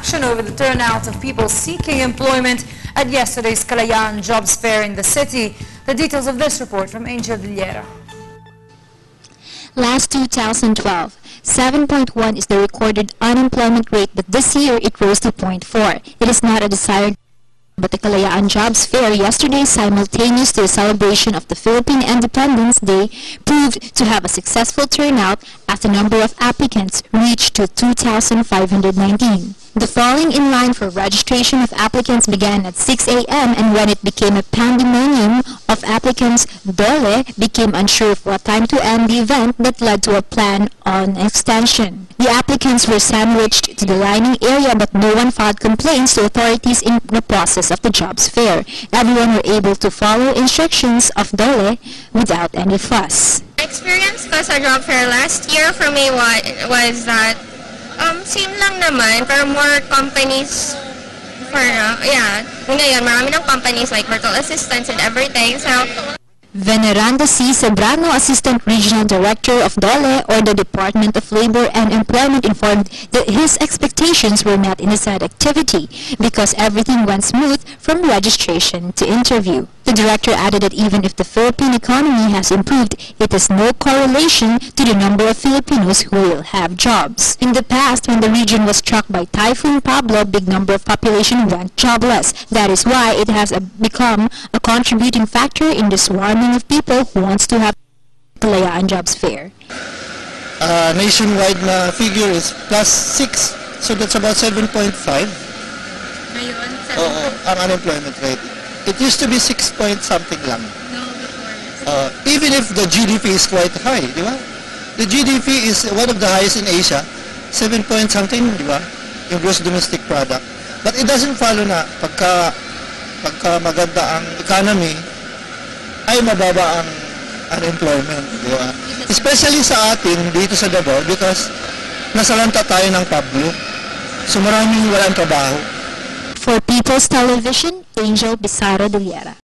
reaction over the turnout of people seeking employment at yesterday's Kalayaan Jobs Fair in the city. The details of this report from Angel Villera. Last 2012, 7.1 is the recorded unemployment rate, but this year it rose to 0.4. It is not a desired, but the Kalayaan Jobs Fair yesterday, simultaneous to the celebration of the Philippine Independence Day, proved to have a successful turnout as the number of applicants reached to 2,519. The falling in line for registration of applicants began at 6 a.m. and when it became a pandemonium of applicants, DOLE became unsure of what time to end the event that led to a plan on extension. The applicants were sandwiched to the lining area but no one filed complaints to authorities in the process of the jobs fair. Everyone were able to follow instructions of DOLE without any fuss. Experience ko sa job fair last year for me was that same lang naman, pero more companies for, ngayon marami ng companies like virtual assistants and everything, so Venerando C. Sobrano, Assistant Regional Director of DOLE or the Department of Labor and Employment, informed that his expectations were met in the said activity because everything went smooth from registration to interview. The director added that even if the Philippine economy has improved, it has no correlation to the number of Filipinos who will have jobs. In the past, when the region was struck by Typhoon Pablo, a big number of population went jobless. That is why it has become a contributing factor in the swarming of people who wants to have Kalayaan Jobs Fair. Nationwide na figure is +6, so that's about 7.5. ngayon, Oo, ang unemployment rate. It used to be 6 point something lang. no, before. Even if the GDP is quite high, di ba? The GDP is one of the highest in Asia, 7 point something, di ba? Yung gross domestic product. But it doesn't follow na pagka maganda ang economy, ay mababa ang unemployment, di ba? Especially sa atin dito sa Davao because nasalanta tayo ng Pablo. So maraming walang trabaho. For People's Television, Angel Bizarro de Villera.